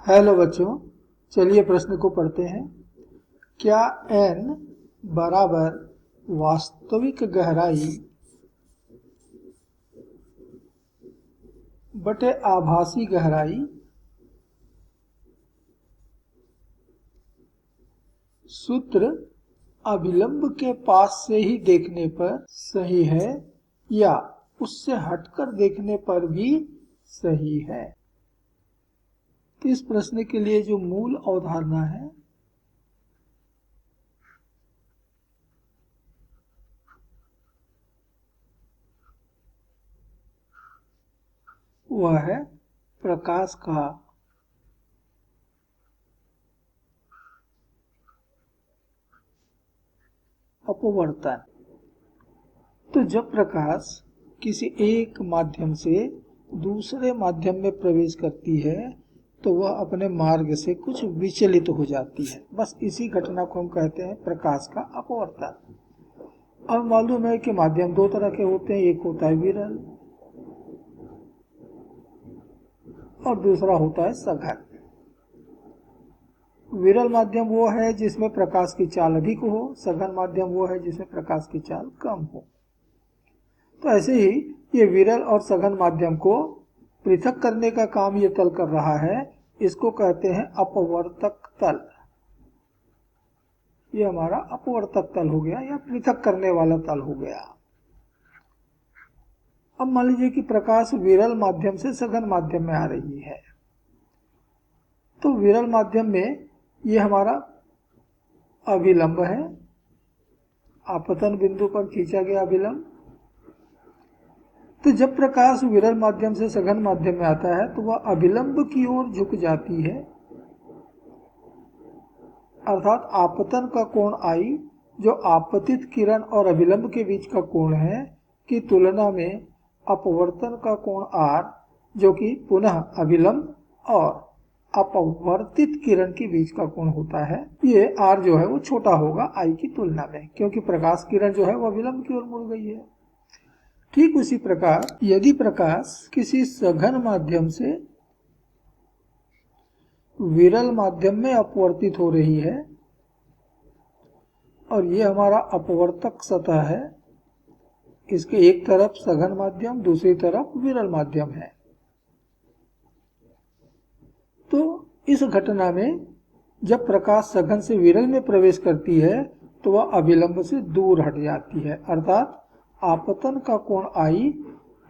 Hello बच्चों, चलिए प्रश्न को पढ़ते हैं। क्या n बराबर वास्तविक गहराई बटे आभासी गहराई सूत्र अभिलंब के पास से ही देखने पर सही है या उससे हटकर देखने पर भी सही है? तो इस प्रश्न के लिए जो मूल अवधारणा है वह है प्रकाश का अपवर्तन। तो जब प्रकाश किसी एक माध्यम से दूसरे माध्यम में प्रवेश करती है तो वह अपने मार्ग से कुछ विचलित हो जाती है। बस इसी घटना को हम कहते हैं प्रकाश का अपवर्तन। अब मालूम है कि माध्यम दो तरह के होते हैं, एक होता है विरल और दूसरा होता है सघन। विरल माध्यम वो है जिसमें प्रकाश की चाल अधिक हो, सघन माध्यम वो है जिसमें प्रकाश की चाल कम हो। तो ऐसे ही ये विरल और सघन माध्यम को पृथक करने का काम ये तल कर रहा है। इसको कहते हैं अपवर्तक तल। ये हमारा अपवर्तक तल हो गया या पृथक करने वाला तल हो गया। अब मान लीजिए कि प्रकाश विरल माध्यम से सघन माध्यम में आ रही है, तो विरल माध्यम में ये हमारा अभिलंब है, आपतन बिंदु पर खींचा गया अभिलंब। तो जब प्रकाश विरल माध्यम से सघन माध्यम में आता है तो वह अभिलंब की ओर झुक जाती है, अर्थात आपतन का कोण I जो आपतित किरण और अभिलंब के बीच का कोण है की तुलना में अपवर्तन का कोण R जो कि पुनः अभिलंब और अपवर्तित किरण के बीच का कोण होता है, ये R जो है वो छोटा होगा I की तुलना में, क्योंकि प्रकाश किरण जो है वो अभिलंब की ओर मुड़ गई है। ठीक उसी प्रकार यदि प्रकाश किसी सघन माध्यम से विरल माध्यम में अपवर्तित हो रही है और ये हमारा अपवर्तक सतह है, इसके एक तरफ सघन माध्यम दूसरी तरफ विरल माध्यम है, तो इस घटना में जब प्रकाश सघन से विरल में प्रवेश करती है तो वह अभिलंब से दूर हट जाती है, अर्थात आपतन का कोण I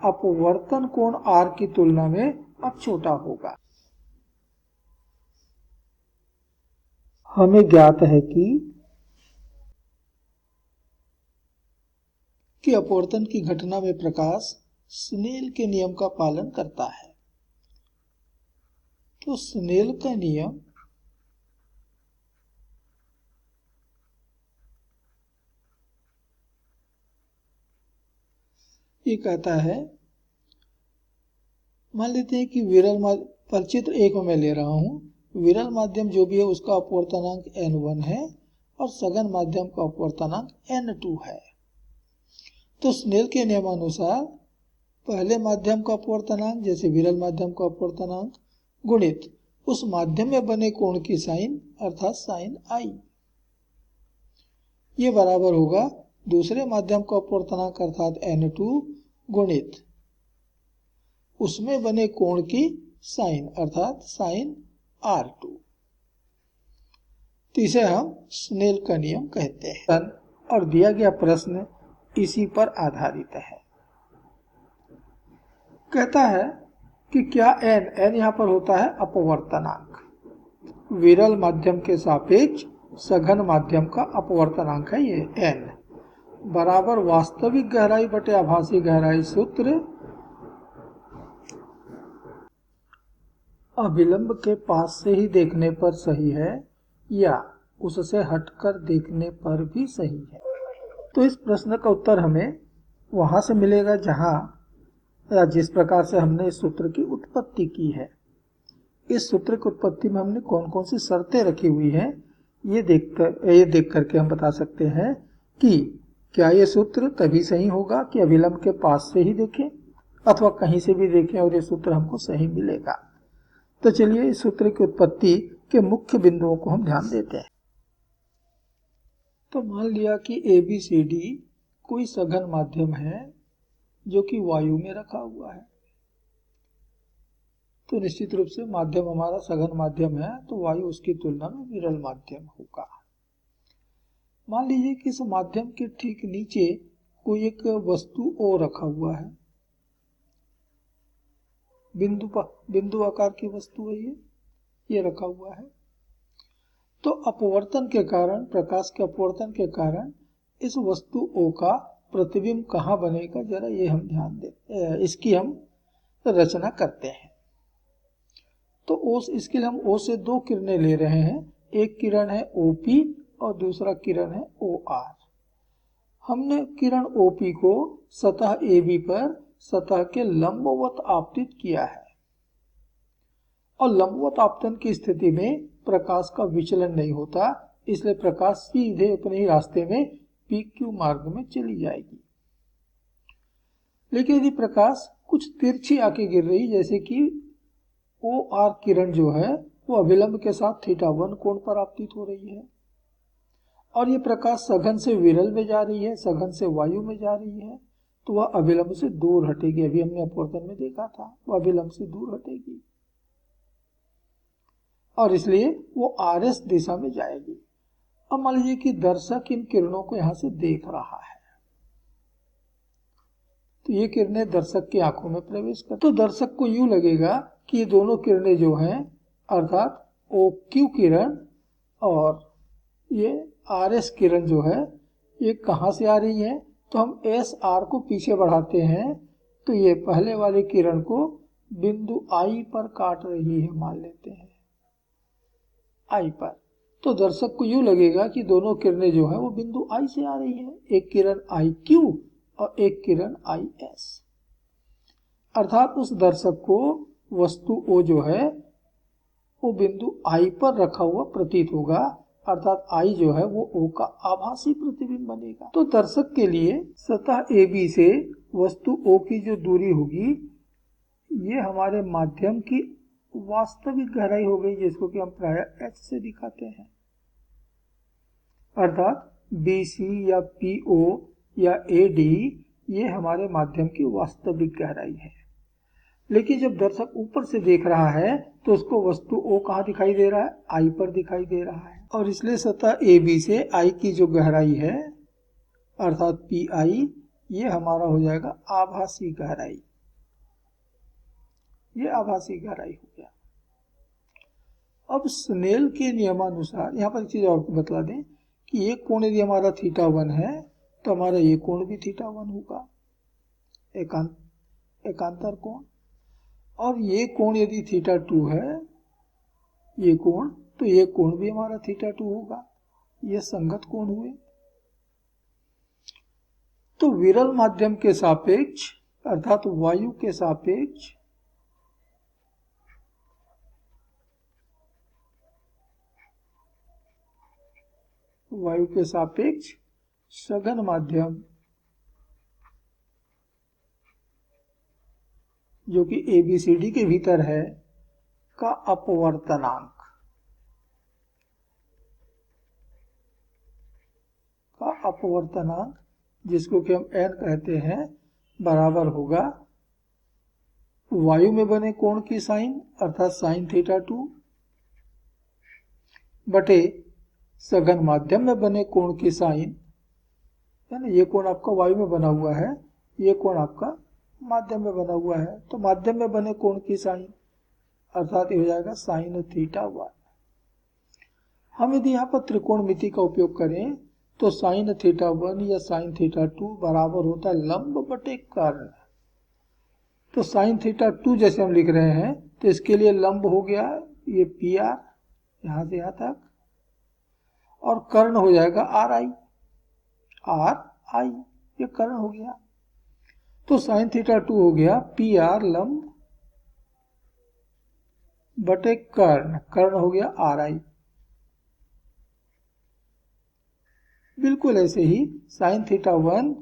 अपवर्तन कोण R की तुलना में अब छोटा होगा। हमें ज्ञात है कि अपवर्तन की घटना में प्रकाश स्नेल के नियम का पालन करता है। तो स्नेल का नियम ये कहता है, मान लेते हैं कि विरल पर चित्र एक में मैं ले रहा हूं, विरल माध्यम जो भी है उसका अपवर्तनांक n1 है और सघन माध्यम का अपवर्तनांक n2 है। तो स्नेल के नियमानुसार पहले माध्यम का अपवर्तनांक जैसे विरल माध्यम का अपवर्तनांक गुणित उस माध्यम में बने कोण की साइन अर्थात साइन I, ये बराबर होगा दूसरे माध्यम का अपवर्तनांक अर्थात n2 गुणित उसमें बने कोण की साइन अर्थात साइन R2। तो इसे हम स्नेल का नियम कहते हैं और दिया गया प्रश्न इसी पर आधारित है। कहता है कि क्या n यहाँ पर होता है अपवर्तनांक, विरल माध्यम के सापेक्ष सघन माध्यम का अपवर्तनांक है ये n, बराबर वास्तविक गहराई बटे आभासी गहराई सूत्र अभिलंब के पास से ही देखने पर सही है या उससे हटकर देखने पर भी सही है। तो इस प्रश्न का उत्तर हमें वहां से मिलेगा जहां या जिस प्रकार से हमने इस सूत्र की उत्पत्ति की है। इस सूत्र की उत्पत्ति में हमने कौन कौन सी शर्तें रखी हुई हैं ये देख करके हम बता सकते हैं कि क्या ये सूत्र तभी सही होगा कि अभिलंब के पास से ही देखें अथवा कहीं से भी देखें और ये सूत्र हमको सही मिलेगा। तो चलिए इस सूत्र की उत्पत्ति के मुख्य बिंदुओं को हम ध्यान देते हैं। तो मान लिया कि ABCD कोई सघन माध्यम है जो कि वायु में रखा हुआ है। तो निश्चित रूप से माध्यम हमारा सघन माध्यम है, तो वायु उसकी तुलना में विरल माध्यम होगा। मान लीजिए कि इस माध्यम के ठीक नीचे कोई एक वस्तु O रखा हुआ है, बिंदु आकार की वस्तु है, ये रखा हुआ है। तो अपवर्तन के कारण, प्रकाश के अपवर्तन के कारण इस वस्तु O का प्रतिबिंब कहाँ बनेगा, जरा ये हम ध्यान दें, इसकी हम रचना करते हैं। तो इसके लिए हम O से दो किरणें ले रहे हैं, एक किरण है OP और दूसरा किरण है OR। हमने किरण OP को सतह AB पर सतह के लंबवत आपतित किया है, और लंबवत आपतन की स्थिति में प्रकाश का विचलन नहीं होता, इसलिए प्रकाश सीधे अपने ही रास्ते में PQ मार्ग में चली जाएगी। लेकिन यदि प्रकाश कुछ तिरछी आके गिर रही, जैसे कि OR किरण जो है वो अभिलंब के साथ θ1 कोण पर आपतित हो रही है, और ये प्रकाश सघन से विरल में जा रही है, सघन से वायु में जा रही है, तो वह अभिलंब से दूर हटेगी। अभी हमने अपवर्तन में देखा था, वह अभिलंब से दूर हटेगी और इसलिए वो RS दिशा में जाएगी। अब मान लीजिए कि दर्शक इन किरणों को यहां से देख रहा है, तो ये किरणें दर्शक की आंखों में प्रवेश कर, तो दर्शक को यूं लगेगा कि ये दोनों किरणें जो हैं, अर्थात OQ किरण और ये RS किरण जो है, ये कहां से आ रही है। तो हम SR को पीछे बढ़ाते हैं, तो ये पहले वाली किरण को बिंदु I पर काट रही है, मान लेते हैं I पर। तो दर्शक को यूं लगेगा कि दोनों किरणें जो है वो बिंदु I से आ रही है, एक किरण IQ और एक किरण IS। अर्थात उस दर्शक को वस्तु O जो है वो बिंदु I पर रखा हुआ प्रतीत होगा, अर्थात I जो है वो O का आभासी प्रतिबिंब बनेगा। तो दर्शक के लिए सतह AB से वस्तु O की जो दूरी होगी, ये हमारे माध्यम की वास्तविक गहराई हो गई, जिसको कि हम प्रायः H से दिखाते हैं। अर्थात BC या PO या AD ये हमारे माध्यम की वास्तविक गहराई है। लेकिन जब दर्शक ऊपर से देख रहा है तो उसको वस्तु O कहाँ दिखाई दे रहा है, I पर दिखाई दे रहा है, और इसलिए सतह AB से I की जो गहराई है अर्थात PI, ये हमारा हो जाएगा आभासी गहराई। ये आभासी गहराई हो गया। अब स्नेल के नियमानुसार यहाँ पर एक चीज और बतला दें कि ये कोण यदि हमारा θ1 है तो हमारा ये कोण भी θ1 होगा, एकांतर कोण। और ये कोण यदि θ2 है, ये कोण, तो ये कोण भी हमारा θ2 होगा। ये संगत कोण हुए। तो विरल माध्यम के सापेक्ष अर्थात वायु के सापेक्ष सघन माध्यम जो कि ABCD के भीतर है का अपवर्तनांक जिसको कि हम n कहते हैं, बराबर होगा वायु में बने कोण की साइन अर्थात साइन θ2 बटे सघन माध्यम में बने कोण की साइन, है ना। ये कोण आपका वायु में बना हुआ है, ये कोण आपका माध्यम में बना हुआ है, तो माध्यम में बने कोण की साइन अर्थात ये हो जाएगा साइन θ1। हम यदि यहाँ पर त्रिकोणमिति का उपयोग करें तो साइन θ1 या साइन θ2 बराबर होता है लंब बटे कर्ण। तो साइन θ2 जैसे हम लिख रहे हैं तो इसके लिए लंब हो गया ये PR यहां से यहां तक, और कर्ण हो जाएगा RI, ये कर्ण हो गया। तो साइन θ2 हो गया PR लंब बटे कर्ण हो गया RI। बिल्कुल ऐसे ही साइन θ1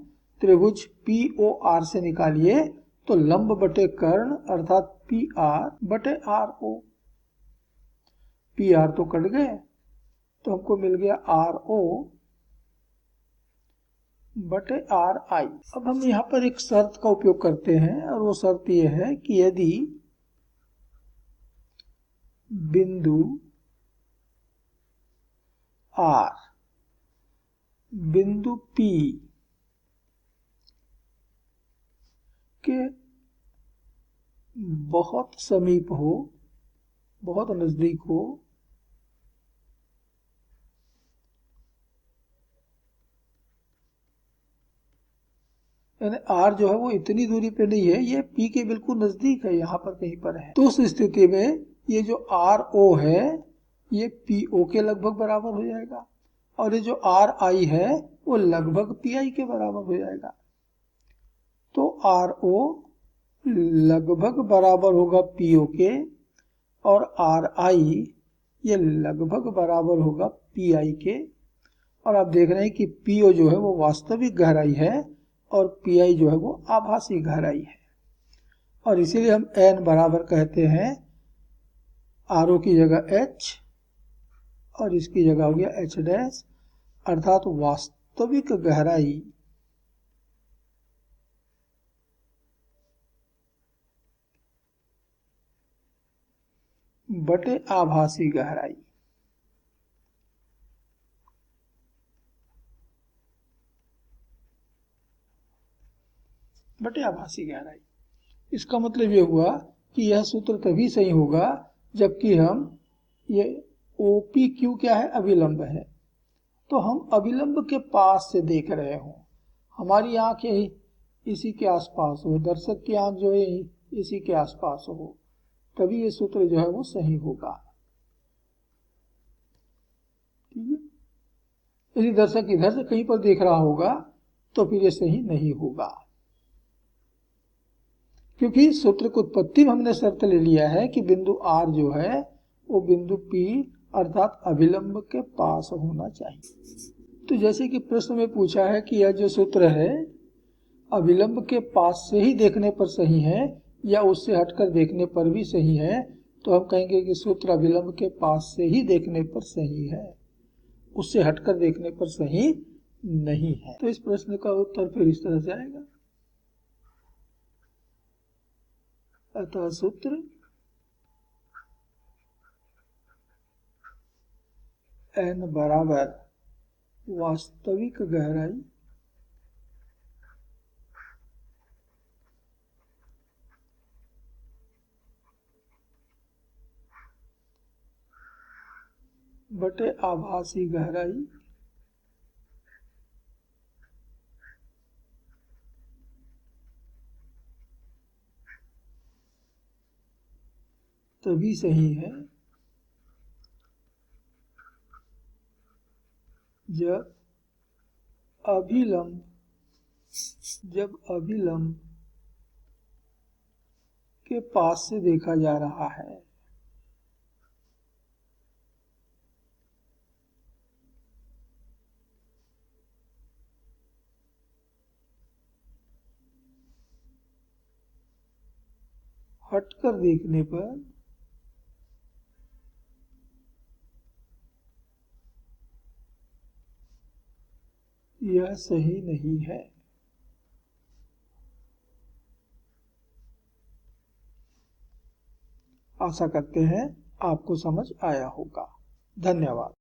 त्रिभुज POR से निकालिए तो लंब बटे कर्ण अर्थात PR बटे RO, पी आर तो कट गए, तो हमको मिल गया आर ओ बटे आर आई। अब हम यहाँ पर एक शर्त का उपयोग करते हैं, और वो शर्त ये है कि यदि बिंदु आर बिंदु पी के बहुत समीप हो, बहुत नजदीक हो, यानी आर जो है वो इतनी दूरी पे नहीं है, ये पी के बिल्कुल नजदीक है, यहाँ पर कहीं पर है, तो उस स्थिति में ये जो आर ओ है ये पी ओ के लगभग बराबर हो जाएगा, और ये जो आर आई है वो लगभग पी आई के बराबर हो जाएगा। तो आर ओ लगभग बराबर होगा पी ओ के, और आर आई ये लगभग बराबर होगा पी आई के। और आप देख रहे हैं कि पी ओ जो है वो वास्तविक गहराई है, और पी आई जो है वो आभासी गहराई है, और इसीलिए हम एन बराबर कहते हैं आर ओ की जगह एच और इसकी जगह हो गया एच डैश, अर्थात वास्तविक गहराई बटे आभासी गहराई। बटे आभासी गहराई, इसका मतलब ये हुआ कि यह सूत्र तभी सही होगा जबकि हम ये ओपी क्यू क्या है, अभिलंब है, तो हम अभिलंब के पास से देख रहे हो, हमारी आंख यही इसी के आसपास हो, दर्शक की आंख जो है इसी के आसपास हो, तभी ये सूत्र जो है वो सही होगा। ठीक है, यदि दर्शक इधर से कहीं पर देख रहा होगा तो फिर ये सही नहीं होगा, क्योंकि सूत्र की उत्पत्ति में हमने शर्त ले लिया है कि बिंदु आर जो है वो बिंदु पी अर्थात अभिलंब के पास होना चाहिए। तो जैसे कि प्रश्न में पूछा है कि यह जो सूत्र है अभिलंब के पास से ही देखने पर सही है या उससे हटकर देखने पर भी सही है, तो हम कहेंगे कि सूत्र अभिलंब के पास से ही देखने पर सही है, उससे हटकर देखने पर सही नहीं है। तो इस प्रश्न का उत्तर फिर इस तरह से आएगा, अतः सूत्र n बराबर वास्तविक गहराई बटे आभासी गहराई तभी सही है जब अभिलंब के पास से देखा जा रहा है। हटकर देखने पर यह सही नहीं है। आशा करते हैं आपको समझ आया होगा। धन्यवाद।